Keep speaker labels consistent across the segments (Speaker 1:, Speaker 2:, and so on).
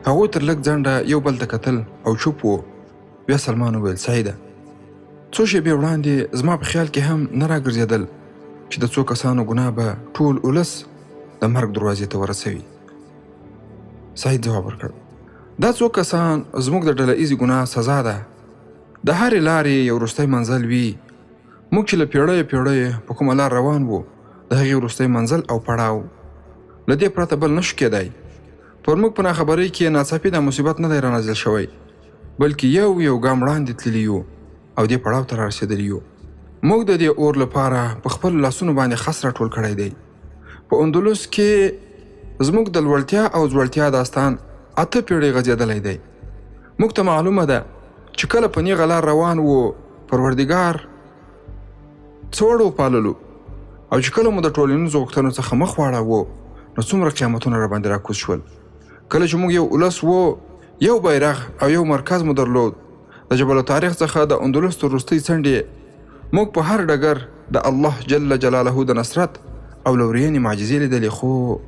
Speaker 1: هغوی تر لږ ځنډه یو بل ته کتل او چوپ وو. بیا سلمان وویل سعیده څو شېبې وړاندې زما په خیال کې هم نه راګرځېدل چې د څو کسانو ګناه به ټول ولس د مرګ دروازې ته ورسوي. سعید ځواب ورکړ دا څو کسان زموږ د ډله ایزې ګناه سزا ده. د هرې لارې یو وروستی منزل وي. موږ چې له پیړیو په کومه لار روان وو د هغې وروستی منزل او پړاو له دې پرته بل نشو کېدی. پر موږ په ناخبرۍ کې ناڅاپي دا مصیبت نه دی رانازل شوی بلکې یو ګام وړاندې تللي یو او دې پړاو ته رارسېدلي یو. موږ د دې اور لپاره په خپلو لاسونو باندې خس راټول کړی دی. په اندلس کې زموږ د لوړتیا او ځوړتیا داستان 8 پیړۍ غځېدلی دی. موږ ته معلومه ده چې کله په نیغه لار روان وو پروردګار څه وړ وپاللو او چې کله مو د ټولنیزو غوښتنو څخه مخ واړاوه نو څومره قیامتونه راباندې راکوز شول. کله چې موږ یو ولس وو یو بیرغ او یو مرکز مو درلود. د جبل تاریخ څخه د اندلس تر وروستۍ څنډې موږ په هر ډګر د الله جل جلاله د نصرت او لورینې معجزې لیدلې. خو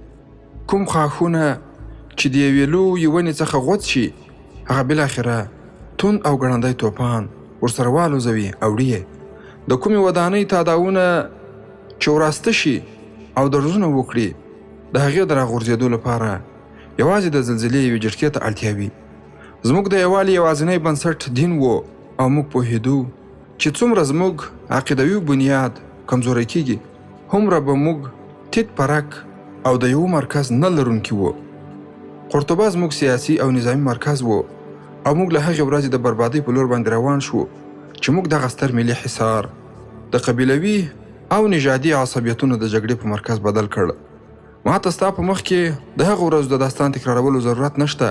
Speaker 1: کوم خاښونه چې د یوې لویې ونې څخه غوڅ شي هغه بالاخره توند او ګړندی توپان ورسره والوزوي او وړي. د کومې ودانۍ تاداونه چې وراسته شي او درزونه وکړي د هغې د راغورځېدو لپاره یوازې د زلزلې یوې جټکې ته اړتیا وي. زموږ د یووالي یوازینی بنسټ دین و او موږ پوهېدو چې څومره زموږ عقیدوي بنیاد کمزوری کېږي هومره به موږ تیت پرک او د یو مرکز نه لرونکي وو. قرطبه زموږ سیاسي او نظامي مرکز وو او موږ له هغې ورځې د بربادۍ په لور باندې روان شو چې موږ دغه ستر ملي حصار د قبیلوي او نژادي عصبیتونو د جګړې په مرکز بدل کړ. ما ته ستا په مخ کې د هغو ورځو د داستان تکرارولو ضرورت نشته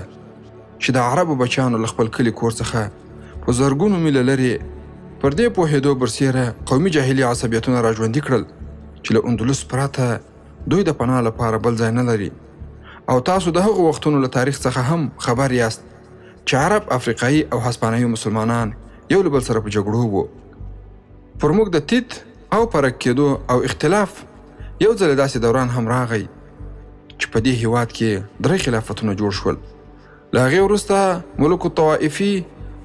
Speaker 1: چې د عربو بچیانو له خپل کلي کور څخه په زرګونو میله لرې پر دې پوهېدو برسېره قومي جاهلي عصبیتونه را ژوندي کړل چې له اندلس پرته دوی د پناه لپاره بل ځای نه لري. او تاسو د هغو وختونو له تاریخ څخه هم خبر یاست چې عرب، افریقایي او هسپانوي مسلمانان یو له بل سره په جګړو وو. پر موږ د تیت او پرک کېدو او اختلاف یو ځل داسې دوران هم راغی چې په دې هیواد کې 3 خلافتونه جوړ شول. له هغې وروسته ملوک الطوائفي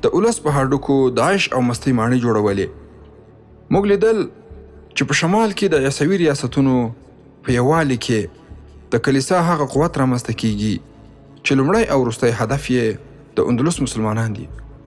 Speaker 1: د ولس په هډوکو د عیش او مستۍ ماڼۍ جوړولې. موږ لیدل چې په شمال کې د عیسوي ریاستونو په یووالي کې د کلیسا هغه قوت رامنځته کیږي چې لومړی او وروستی هدف یې د اندلس مسلمانان دي.